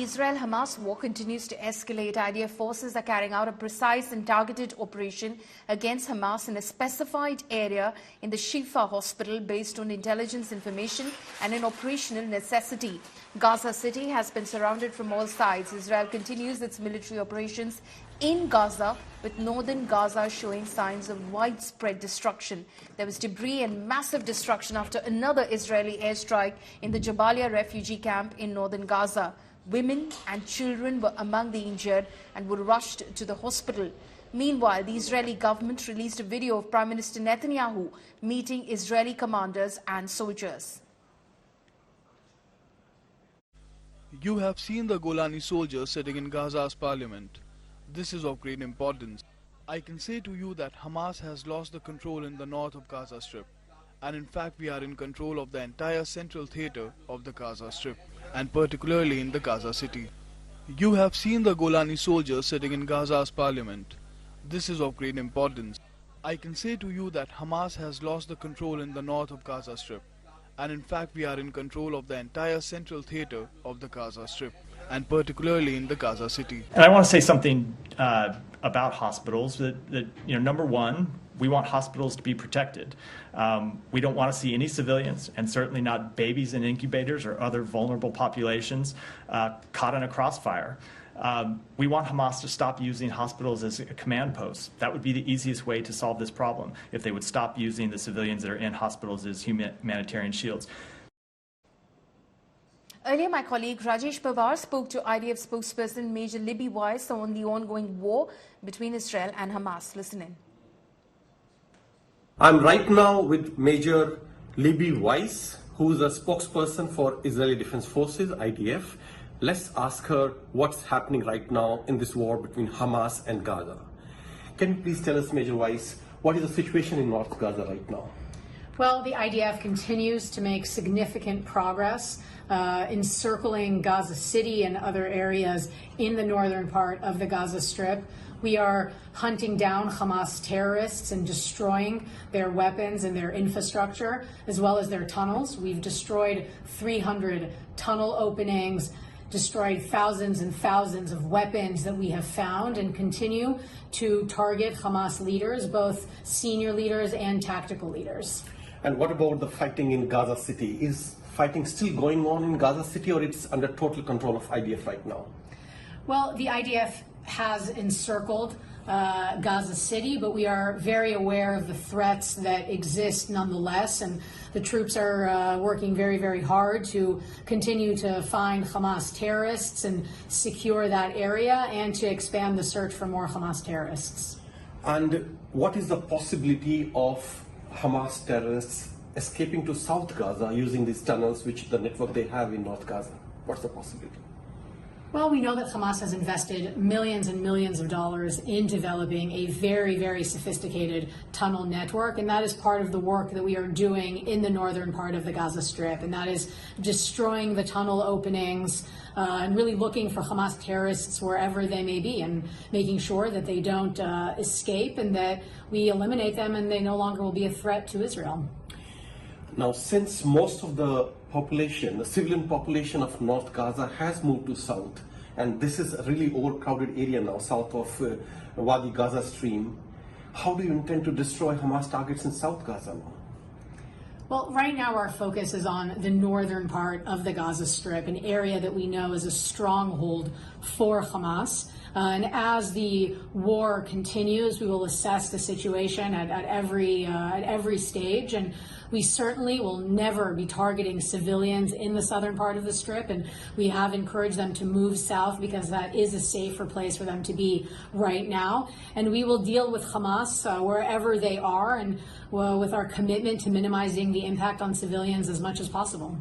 Israel-Hamas war continues to escalate. IDF forces are carrying out a precise and targeted operation against Hamas in a specified area in the Shifa Hospital based on intelligence information and an operational necessity. Gaza City has been surrounded from all sides. Israel continues its military operations in Gaza, with northern Gaza showing signs of widespread destruction. There was debris and massive destruction after another Israeli airstrike in the Jabalia refugee camp in northern Gaza. Women and children were among the injured and were rushed to the hospital. Meanwhile, the Israeli government released a video of Prime Minister Netanyahu meeting Israeli commanders and soldiers. You have seen the Golani soldiers sitting in Gaza's parliament. This is of great importance. I can say to you that Hamas has lost the control in the north of Gaza Strip. And in fact, we are in control of the entire central theater of the Gaza Strip, and particularly in the Gaza city. You have seen the Golani soldiers sitting in Gaza's parliament. This is of great importance. I can say to you that Hamas has lost the control in the north of Gaza Strip. And in fact, we are in control of the entire central theater of the Gaza Strip, and particularly in the Gaza city. And I want to say something about hospitals that number one, we want hospitals to be protected. We don't want to see any civilians, and certainly not babies in incubators or other vulnerable populations, caught in a crossfire. We want Hamas to stop using hospitals as a command post. That would be the easiest way to solve this problem, if they would stop using the civilians that are in hospitals as humanitarian shields. Earlier, my colleague Rajesh Pawar spoke to IDF spokesperson Major Libby Weiss on the ongoing war between Israel and Hamas. Listen in. I'm right now with Major Libby Weiss, who is a spokesperson for Israeli Defense Forces, IDF. Let's ask her what's happening right now in this war between Hamas and Gaza. Can you please tell us, Major Weiss, what is the situation in North Gaza right now? Well, the IDF continues to make significant progress encircling Gaza City and other areas in the northern part of the Gaza Strip. We are hunting down Hamas terrorists and destroying their weapons and their infrastructure, as well as their tunnels. We've destroyed 300 tunnel openings, destroyed thousands and thousands of weapons that we have found, and continue to target Hamas leaders, both senior leaders and tactical leaders. And what about the fighting in Gaza City? Is fighting still going on in Gaza City, or it's under total control of IDF right now? Well, the IDF has encircled Gaza City, but we are very aware of the threats that exist nonetheless, and the troops are working very, very hard to continue to find Hamas terrorists and secure that area, and to expand the search for more Hamas terrorists. And what is the possibility of Hamas terrorists escaping to South Gaza using these tunnels, which the network they have in North Gaza? What's the possibility? Well, we know that Hamas has invested millions and millions of dollars in developing a very, very sophisticated tunnel network, and that is part of the work that we are doing in the northern part of the Gaza Strip, and that is destroying the tunnel openings and really looking for Hamas terrorists wherever they may be, and making sure that they don't escape, and that we eliminate them and they no longer will be a threat to Israel. Now, since most of the population, the civilian population of North Gaza has moved to south, and this is a really overcrowded area now, south of Wadi Gaza Stream, how do you intend to destroy Hamas targets in South Gaza now? Well, right now our focus is on the northern part of the Gaza Strip, an area that we know is a stronghold for Hamas. And as the war continues, we will assess the situation at every stage, and we certainly will never be targeting civilians in the southern part of the Strip, and we have encouraged them to move south because that is a safer place for them to be right now. And we will deal with Hamas wherever they are, and with our commitment to minimizing the impact on civilians as much as possible.